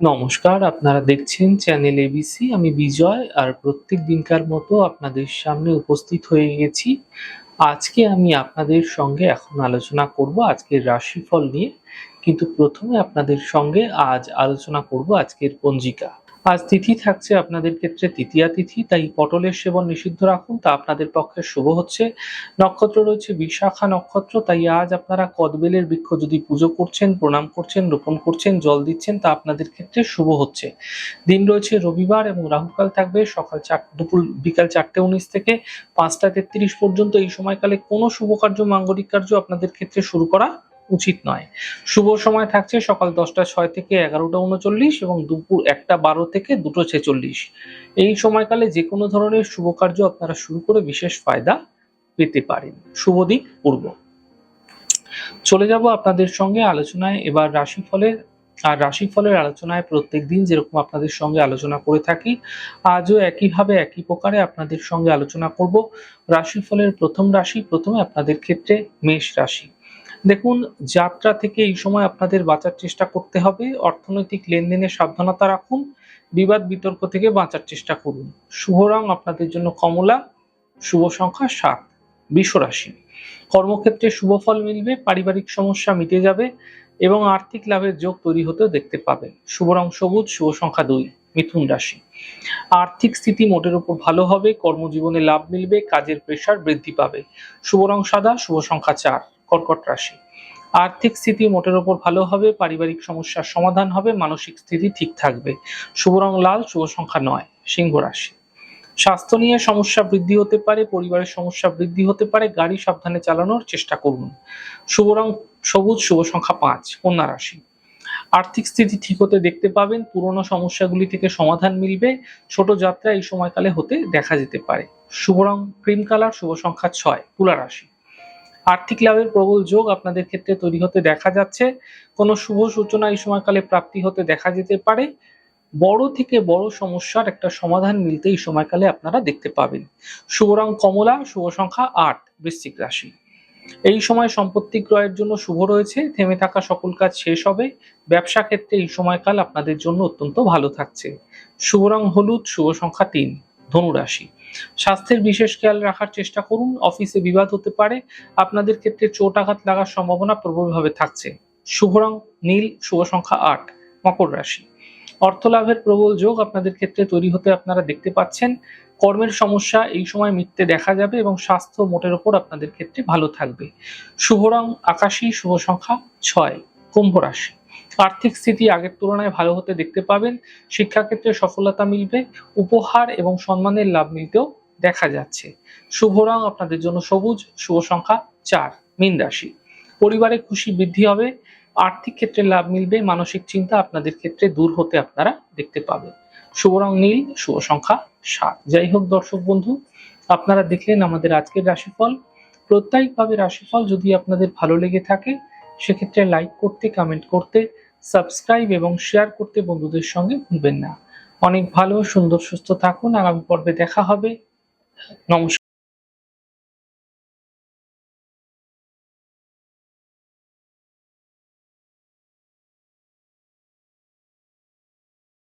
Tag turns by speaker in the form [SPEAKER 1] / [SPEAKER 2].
[SPEAKER 1] নমস্কার, আপনারা দেখছেন চ্যানেল এবিসি। আমি বিজয় আর প্রত্যেক দিনকার মতো আপনাদের সামনে উপস্থিত হয়ে গেছি। আজকে আমি আপনাদের সঙ্গে এখন আলোচনা করব আজকের রাশিফল নিয়ে। কিন্তু প্রথমে আপনাদের সঙ্গে আজ আলোচনা করব আজকের পঞ্জিকা। আজ তিথি থাকছে আপনাদের ক্ষেত্রে তৃতীয়া তিথি, তাই পটলের সেবন নিষিদ্ধ রাখুন, তা আপনাদের পক্ষে শুভ হচ্ছে। নক্ষত্র রয়েছে বিশাখা নক্ষত্র, তাই আজ আপনারা কদবেলের বৃক্ষ যদি পুজো করছেন, প্রণাম করছেন, রোপণ করছেন, জল দিচ্ছেন, তা আপনাদের ক্ষেত্রে শুভ হচ্ছে। দিন রয়েছে রবিবার এবং রাহুকাল থাকবে বিকাল 4:19 থেকে 5:33 পর্যন্ত। এই সময়কালে কোনো শুভ কার্য, মাঙ্গলিক কার্য আপনাদের ক্ষেত্রে শুরু করা উচিত নয়। শুভ সময় থাকছে সকাল 10:06 থেকে 11:39 এবং দুপুর 1:12 থেকে 2:46। এই সময়কালে যে কোনো ধরনের শুভ কার্য আপনারা শুরু করে বিশেষ ফায়দা পেতে পারেন। শুভ দিক পূর্ব। চলে যাব আপনাদের সঙ্গে আলোচনায় এবার রাশিফলের। আর রাশিফলের আলোচনায় প্রত্যেকদিন যেরকম আপনাদের সঙ্গে আলোচনা করে থাকি, আজও একইভাবে একই প্রকারে আপনাদের সঙ্গে আলোচনা করব রাশিফলের প্রথম রাশি। প্রথমে আপনাদের ক্ষেত্রে মেষ রাশি। দেখুন, যাত্রা থেকে এই সময় আপনাদের বাঁচার চেষ্টা করতে হবে। অর্থনৈতিক লেনদেনে সাবধানতা রাখুন। বিবাদ বিতর্ক থেকে বাঁচার চেষ্টা করুন। শুভ রং আপনাদের জন্য কমলা। শুভ সংখ্যা 7। বৃষ রাশি। কর্মক্ষেত্রে শুভ ফল মিলবে, পারিবারিক সমস্যা মিটে যাবে এবং আর্থিক লাভের যোগ তৈরি হতেও দেখতে পাবেন। শুভ রং সবুজ। শুভ সংখ্যা 2। মিথুন রাশি। আর্থিক স্থিতি মোটের উপর ভালো হবে, কর্মজীবনে লাভ মিলবে, কাজের প্রেশার বৃদ্ধি পাবে। শুভ রং সাদা। শুভ সংখ্যা 4। কর্কট রাশি। আর্থিক স্থিতি মোটের উপর ভালো হবে, পারিবারিক সমস্যার সমাধান হবে, মানসিক স্থিতি ঠিক থাকবে। শুভ রং লাল। শুভ সংখ্যা 9। সিংহ রাশি। স্বাস্থ্য নিয়ে সমস্যা বৃদ্ধি হতে পারে, পরিবারের সমস্যা বৃদ্ধি হতে পারে, গাড়ি সাবধানে চালানোর চেষ্টা করুন। শুভ রং সবুজ। শুভ সংখ্যা 5। কন্যা রাশি। আর্থিক স্থিতি ঠিক হতে দেখতে পাবেন, পুরনো সমস্যাগুলি থেকে সমাধান মিলবে, ছোট যাত্রা এই সময়কালে হতে দেখা যেতে পারে। শুভ রং ক্রিম কালার। শুভ সংখ্যা 6। তুলা রাশি। আর্থিক লাভের প্রবল যোগ আপনাদের ক্ষেত্রে তৈরি হতে দেখা যাচ্ছে। কোনো শুভ সূচনা এই সময়কালে প্রাপ্তি হতে দেখা যেতে পারে। বড় থেকে বড় সমস্যার একটা সমাধান মিলতে এই সময়কালে আপনারা দেখতে পাবেন। শুভ রং কমলা। শুভ সংখ্যা 8। বৃশ্চিক রাশি। এই সময় সম্পত্তি ক্রয়ের জন্য শুভ রয়েছে, থেমে থাকা সকল কাজ শেষ হবে। ব্যবসা ক্ষেত্রে এই সময়কাল আপনাদের জন্য অত্যন্ত ভালো থাকছে। শুভ রং হলুদ। শুভ সংখ্যা 3। ধনু রাশি। স্বাস্থ্যের বিশেষ খেয়াল রাখার চেষ্টা করুন, অফিসে বিবাদ হতে পারে, আপনাদের ক্ষেত্রে চোট আঘাত লাগার সম্ভাবনা প্রবলভাবে থাকছে। শুভ রং নীল। শুভ সংখ্যা 8। মকর রাশি। অর্থ লাভের প্রবল যোগ আপনাদের ক্ষেত্রে তৈরি হতে আপনারা দেখতে পাচ্ছেন। কর্মের সমস্যা এই সময় মিটতে দেখা যাবে এবং স্বাস্থ্য মোটের ওপর আপনাদের ক্ষেত্রে ভালো থাকবে। শুভ রং আকাশী। শুভ সংখ্যা 6। কুম্ভ রাশি। আর্থিক স্থিতি আগের তুলনায় ভালো হতে দেখতে পাবেন, শিক্ষাক্ষেত্রে সফলতা মিলবে, উপহার এবং সম্মানের লাভ মিলতেও দেখা যাচ্ছে। শুভ রং আপনাদের জন্য সবুজ। শুভ সংখ্যা 4। মীন রাশি। পরিবারে খুশি বৃদ্ধি হবে, আর্থিক ক্ষেত্রে লাভ মিলবে, মানসিক চিন্তা আপনাদের ক্ষেত্রে দূর হতে আপনারা দেখতে পাবেন। শুভ রং নীল। শুভ সংখ্যা 7। যাই হোক দর্শক বন্ধু, আপনারা দেখলেন আমাদের আজকের রাশিফল। প্রত্যেকভাবে রাশিফল যদি আপনাদের ভালো লেগে থাকে, সেক্ষেত্রে লাইক করতে, কমেন্ট করতে, সাবস্ক্রাইব এবং শেয়ার করতে বন্ধুদের সঙ্গে ভুলবেন না। অনেক ভালো, সুন্দর, সুস্থ থাকুন। আগামী পর্বে দেখা হবে। নমস্কার।